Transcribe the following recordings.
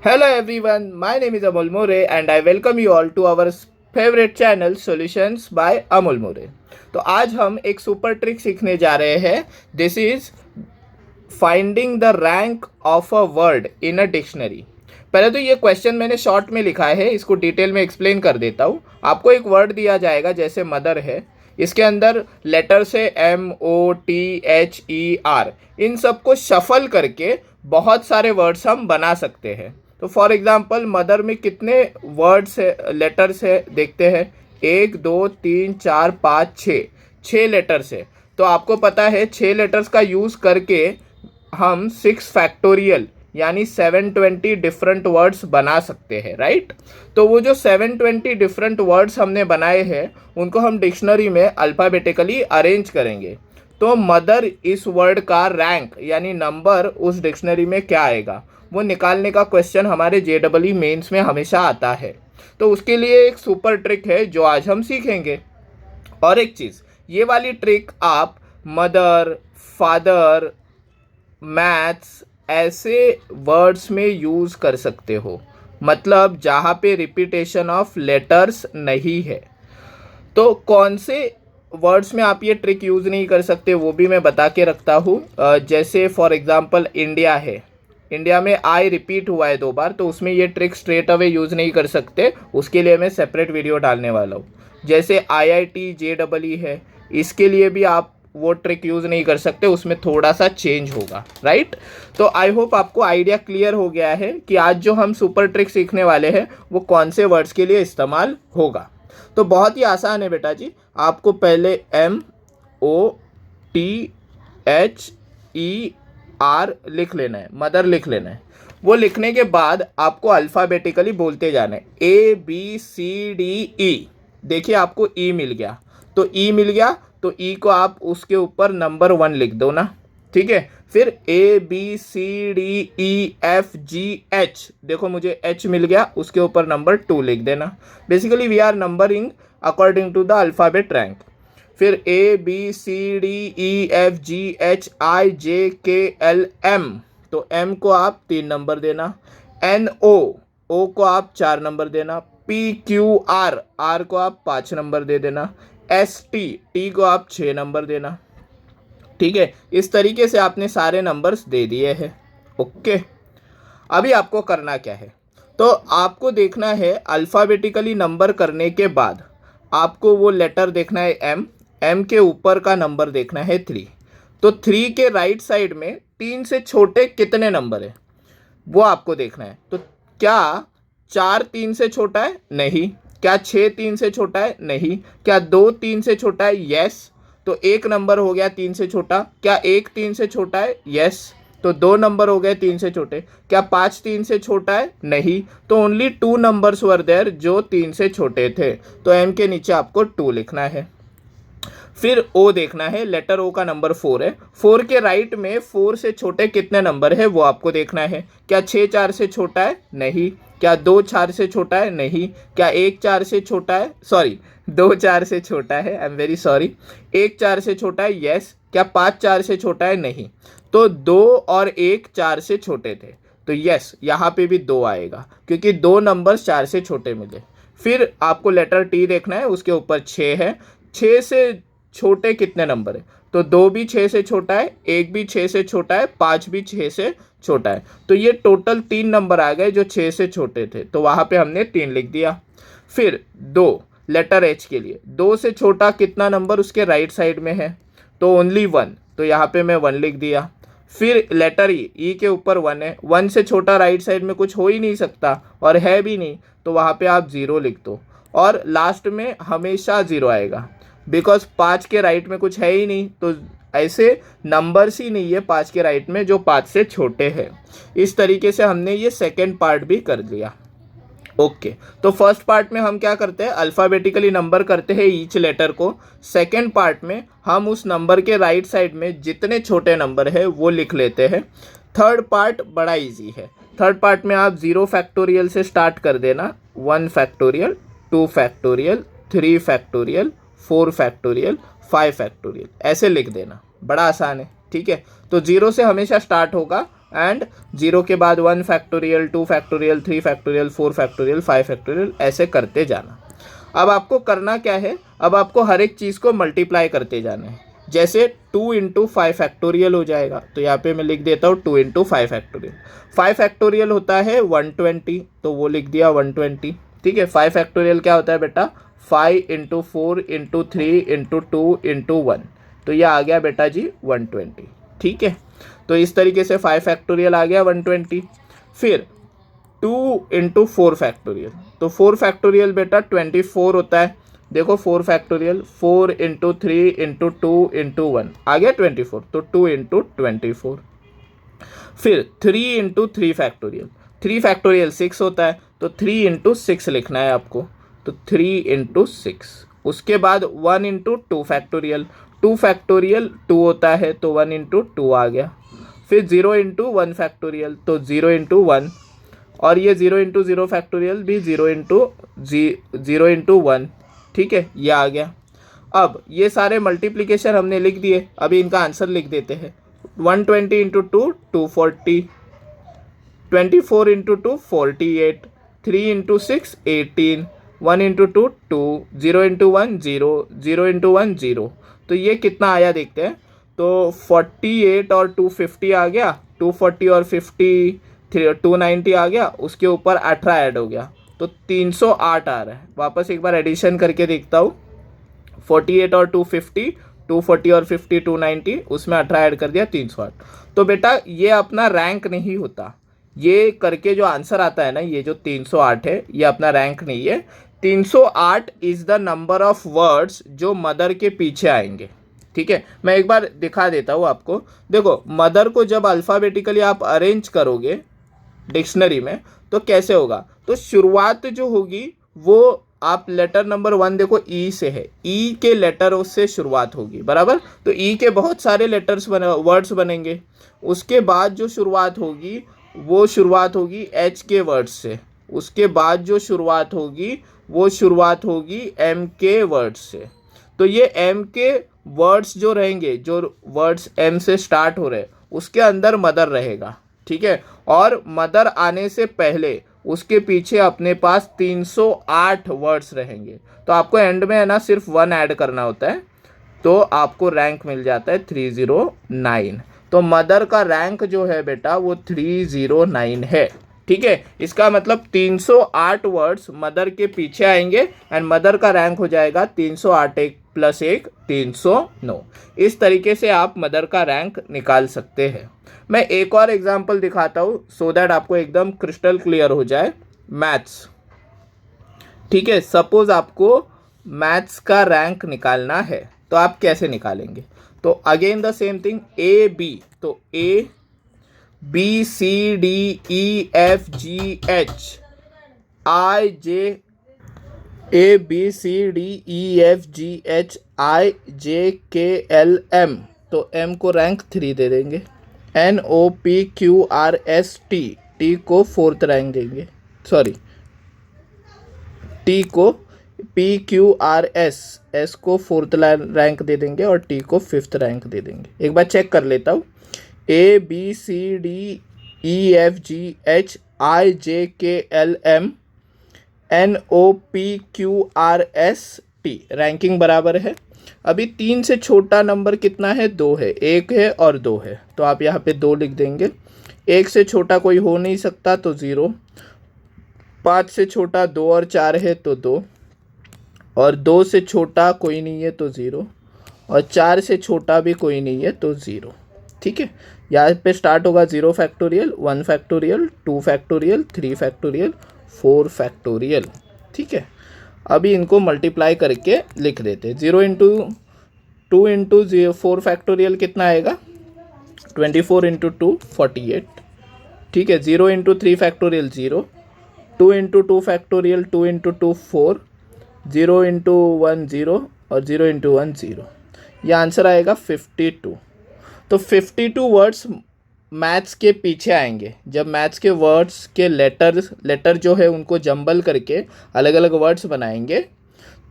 Hello everyone, my name is Amol More and I welcome you all to our favorite channel Solutions by Amol More। तो आज हम एक super trick सीखने जा रहे हैं। This is finding the rank of a word in a dictionary. पहले तो ये क्वेश्चन मैंने शॉर्ट में लिखा है, इसको डिटेल में एक्सप्लेन कर देता हूँ। आपको एक वर्ड दिया जाएगा, जैसे मदर है, इसके अंदर लेटर्स है MOTHER। इन सबको शफल करके बहुत सारे वर्ड्स हम बना सकते हैं। तो फॉर एग्जांपल मदर में कितने वर्ड्स है, लेटर्स है, देखते हैं। 1 2 3 4 5 6 लेटर्स है। तो आपको पता है 6 लेटर्स का यूज़ करके हम 6 फैक्टोरियल यानी 720 डिफरेंट वर्ड्स बना सकते हैं, राइट। तो वो जो 720 डिफरेंट वर्ड्स हमने बनाए हैं उनको हम डिक्शनरी में अल्फ़ाबेटिकली अरेंज करेंगे। तो मदर इस वर्ड का रैंक यानी नंबर उस डिक्शनरी में क्या आएगा वो निकालने का क्वेश्चन हमारे JEE मेंस में हमेशा आता है। तो उसके लिए एक सुपर ट्रिक है जो आज हम सीखेंगे। और एक चीज़, ये वाली ट्रिक आप मदर, फादर, मैथ्स ऐसे वर्ड्स में यूज़ कर सकते हो, मतलब जहाँ पे रिपीटेशन ऑफ लेटर्स नहीं है। तो कौन से वर्ड्स में आप ये ट्रिक यूज़ नहीं कर सकते वो भी मैं बता के रखता हूँ। जैसे फॉर एग्जांपल इंडिया है, इंडिया में आई रिपीट हुआ है 2 बार, तो उसमें ये ट्रिक स्ट्रेट अवे यूज़ नहीं कर सकते, उसके लिए मैं सेपरेट वीडियो डालने वाला हूँ। जैसे IIT JEE है, इसके लिए भी आप वो ट्रिक यूज़ नहीं कर सकते, उसमें थोड़ा सा चेंज होगा, राइट। तो आई होप आपको आइडिया क्लियर हो गया है कि आज जो हम सुपर ट्रिक सीखने वाले हैं वो कौन से वर्ड्स के लिए इस्तेमाल होगा। तो बहुत ही आसान है बेटा जी। आपको पहले MOTHER लिख लेना है, मदर लिख लेना है। वो लिखने के बाद आपको अल्फ़ाबेटिकली बोलते जाना है ABCDE। देखिए आपको E मिल गया, तो E मिल गया तो E को आप उसके ऊपर नंबर 1 लिख दो ना, ठीक है। फिर ABCDEFGH, देखो मुझे H मिल गया, उसके ऊपर नंबर 2 लिख देना। Basically we are numbering according to the alphabet rank. फिर ABCDEFGHIJKLM, तो M को आप 3 नंबर देना। NO को आप 4 नंबर देना। PQR को आप 5 नंबर दे देना। ST को आप 6 नंबर देना, ठीक है। इस तरीके से आपने सारे नंबर्स दे दिए हैं, ओके। अभी आपको करना क्या है, तो आपको देखना है अल्फ़ाबेटिकली नंबर करने के बाद आपको वो लेटर देखना है M के ऊपर का नंबर देखना है 3। तो 3 के राइट साइड में 3 से छोटे कितने नंबर है वो आपको देखना है। तो क्या 4 3 से छोटा है? नहीं। क्या 6 3 से छोटा है? नहीं। क्या 2 3 से छोटा है? यस। तो 1 नंबर हो गया 3 से छोटा। क्या 1 3 से छोटा है? यस। तो 2 नंबर हो गए 3 से छोटे। क्या 5 3 से छोटा है? नहीं। तो ओनली 2 नंबर्स वर देयर जो 3 से छोटे थे। तो M के नीचे आपको 2 लिखना है। फिर O देखना है, लेटर O का नंबर 4 है। 4 के राइट में 4 से छोटे कितने नंबर है वो आपको देखना है। क्या 6 4 से छोटा है? नहीं। क्या 2 4 से छोटा है? नहीं। क्या 1 4 से छोटा है? सॉरी, 2 4 से छोटा है, आई एम वेरी सॉरी। 1 4 से छोटा है? यस। क्या 5 4 से छोटा है? नहीं। तो 2 और 1 4 से छोटे थे, तो यस यहाँ पे भी 2 आएगा क्योंकि 2 नंबर्स 4 से छोटे मिले। फिर आपको लेटर T देखना है, उसके ऊपर 6 है। 6 से छोटे कितने नंबर है? तो 2 भी 6 से छोटा है, 1 भी 6 से छोटा है, 5 भी 6 से छोटा है। तो ये टोटल 3 नंबर आ गए जो 6 से छोटे थे, तो वहाँ पे हमने 3 लिख दिया। फिर 2 लेटर H के लिए 2 से छोटा कितना नंबर उसके राइट साइड में है? तो ओनली 1, तो यहाँ पे मैं 1 लिख दिया। फिर लेटर E के ऊपर 1 है, 1 से छोटा राइट साइड में कुछ हो ही नहीं सकता और है भी नहीं, तो वहाँ पे आप 0 लिख दो। और लास्ट में हमेशा 0 आएगा बिकॉज 5 के राइट में कुछ है ही नहीं, तो ऐसे नंबर्स ही नहीं है 5 के राइट में जो 5 से छोटे हैं। इस तरीके से हमने ये सेकेंड पार्ट भी कर लिया, ओके। तो फर्स्ट पार्ट में हम क्या करते हैं, अल्फ़ाबेटिकली नंबर करते हैं ईच लेटर को। सेकेंड पार्ट में हम उस नंबर के राइट साइड में जितने छोटे नंबर है वो लिख लेते हैं। थर्ड पार्ट बड़ा इजी है। थर्ड पार्ट में आप 0 फैक्टोरियल से स्टार्ट कर देना, 1 factorial, 2 factorial, 3 factorial, 4 factorial, 5 factorial, ऐसे लिख देना। बड़ा आसान है, ठीक है। तो 0 से हमेशा स्टार्ट होगा एंड 0 के बाद 1 factorial, 2 factorial, 3 factorial, 4 factorial, 5 factorial, ऐसे करते जाना। अब आपको करना क्या है, अब आपको हर एक चीज़ को मल्टीप्लाई करते जाना है। जैसे 2 इंटू 5 फैक्टोरियल हो जाएगा, तो यहाँ पे मैं लिख देता हूँ 2 इंटू 5 फैक्टोरियल। 5 फैक्टोरियल होता है 120, तो वो लिख दिया 120। ठीक है, 5 फैक्टोरियल क्या होता है बेटा, 5 इंटू 4 इंटू 3 इंटू 2 इंटू 1, तो ये आ गया बेटा जी 120। ठीक है, तो इस तरीके से 5 फैक्टोरियल आ गया 120। फिर 2 इंटू 4 फैक्टोरियल, तो 4 फैक्टोरियल बेटा 24 होता है। देखो 4 फैक्टोरियल, 4 इंटू 3 इंटू 2 इंटू 1 आ गया 24, तो 2 इंटू 24। फिर 3 इंटू 3 फैक्टोरियल, 3 फैक्टोरियल 6 होता है, तो 3 इंटू 6 लिखना है आपको, तो 3 इंटू 6। उसके बाद 1 इंटू 2 फैक्टोरियल, 2 फैक्टोरियल 2 होता है, तो 1 इंटू 2 आ गया। फिर 0 इंटू 1 फैक्टोरियल, तो 0 इंटू 1, और ये 0 इंटू 0 फैक्टोरियल भी 0 इंटू 1। ठीक है, ये आ गया। अब ये सारे मल्टीप्लिकेशन हमने लिख दिए, अभी इनका आंसर लिख देते हैं। 120 into 2 240, 24 into 2 48, 3 into 6 18, 1 into 2 2, 0 into 1 0, 0 into 1 0। तो ये कितना आया देखते हैं, तो 48 और 250 आ गया, 240 और 50 290 आ गया, उसके ऊपर 18 ऐड हो गया, तो 308 आ रहा है। वापस एक बार एडिशन करके देखता हूँ, 48 और 250, 240 और 50 290, उसमें 18 ऐड कर दिया 308। तो बेटा ये अपना रैंक नहीं होता, ये करके जो आंसर आता है ना, ये जो 308 है, ये अपना रैंक नहीं है। 308 is the number of words जो मदर के पीछे आएंगे। ठीक है, मैं एक बार दिखा देता हूँ आपको। देखो मदर को जब अल्फ़ाबेटिकली आप अरेंज करोगे डिक्शनरी में, तो कैसे होगा, तो शुरुआत जो होगी वो आप लेटर नंबर 1 देखो ई से है, ई के लेटरों से शुरुआत होगी, बराबर। तो ई के बहुत सारे लेटर्स वर्ड्स बनेंगे। उसके बाद जो शुरुआत होगी वो शुरुआत होगी एच के वर्ड्स से। उसके बाद जो शुरुआत होगी वो शुरुआत होगी एम के वर्ड्स से। तो ये एम के वर्ड्स जो रहेंगे, जो वर्ड्स एम से स्टार्ट हो रहे हैं, उसके अंदर मदर रहेगा। ठीक है, और मदर आने से पहले उसके पीछे अपने पास 308 वर्ड्स रहेंगे। तो आपको एंड में है ना सिर्फ 1 ऐड करना होता है, तो आपको रैंक मिल जाता है 309। तो मदर का रैंक जो है बेटा वो 309 है। ठीक है, इसका मतलब 308 वर्ड्स मदर के पीछे आएंगे एंड मदर का रैंक हो जाएगा 308 1 + 1 309। इस तरीके से आप मदर का रैंक निकाल सकते हैं। मैं एक और एग्जांपल दिखाता हूँ सो दैट आपको एकदम क्रिस्टल क्लियर हो जाए। मैथ्स, ठीक है, सपोज आपको मैथ्स का रैंक निकालना है, तो आप कैसे निकालेंगे, तो again the same thing, A B, तो A B C D E F G H I J, A B C D E F G H I J K L M, तो एम को रैंक 3 दे देंगे। N O P Q R S T, T को 4th rank देंगे, sorry T को P Q R S, S को 4th rank दे देंगे और टी को 5th रैंक दे देंगे। एक बार चेक कर लेता हूँ, A B C D E F G H I J K L M N O P Q R S T, ranking बराबर है। अभी 3 से छोटा नंबर कितना है, 2 है, 1 है और 2 है, तो आप यहाँ पे 2 लिख देंगे। 1 से छोटा कोई हो नहीं सकता, तो 0। 5 से छोटा 2 और 4 है, तो 2, और 2 से छोटा कोई नहीं है, तो 0, और 4 से छोटा भी कोई नहीं है, तो 0। ठीक है, यहाँ पे स्टार्ट होगा 0 factorial, 1 factorial, 2 factorial, 3 factorial, 4 factorial. ठीक है, अभी इनको मल्टीप्लाई करके लिख देते हैं। 0 इंटू 2 इंटू 4 फैक्टोरियल कितना आएगा, 24 इंटू 2 48। ठीक है, 0 into 3 factorial 0, 2 into 2 factorial 2 into 2 4, 0 into 1 0 और 0 इंटू 1 0। यह आंसर आएगा 52। तो 52 वर्ड्स मैथ्स के पीछे आएंगे। जब मैथ्स के वर्ड्स के लेटर जो है उनको जंबल करके अलग अलग वर्ड्स बनाएंगे,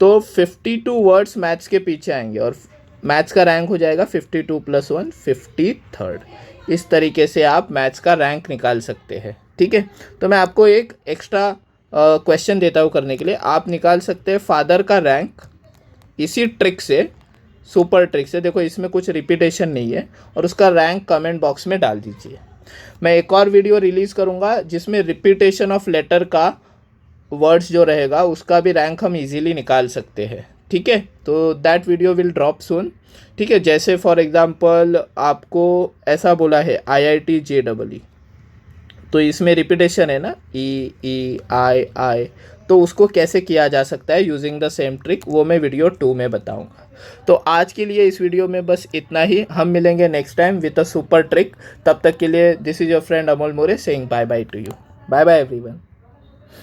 तो 52 वर्ड्स मैथ्स के पीछे आएंगे। और मैथ्स का रैंक हो जाएगा 52 + 1 53rd। इस तरीके से आप मैथ्स का रैंक निकाल सकते हैं। ठीक है, तो मैं आपको एक एक्स्ट्रा क्वेश्चन देता हूँ करने के लिए। आप निकाल सकते हैं फादर का रैंक इसी ट्रिक से, सुपर ट्रिक से। देखो इसमें कुछ रिपीटेशन नहीं है, और उसका रैंक कमेंट बॉक्स में डाल दीजिए। मैं एक और वीडियो रिलीज़ करूँगा जिसमें रिपीटेशन ऑफ लेटर का वर्ड्स जो रहेगा उसका भी रैंक हम इजीली निकाल सकते हैं। ठीक है, तो दैट वीडियो विल ड्रॉप सून। ठीक है, जैसे फॉर एग्जांपल आपको ऐसा बोला है IIT JEE, तो इसमें रिपीटेशन है ना, E I, तो उसको कैसे किया जा सकता है यूजिंग द सेम ट्रिक, वो मैं वीडियो 2 में बताऊंगा। तो आज के लिए इस वीडियो में बस इतना ही। हम मिलेंगे next time with a super trick. तब तक के लिए this is your friend Amol More saying bye bye to you. Bye bye everyone.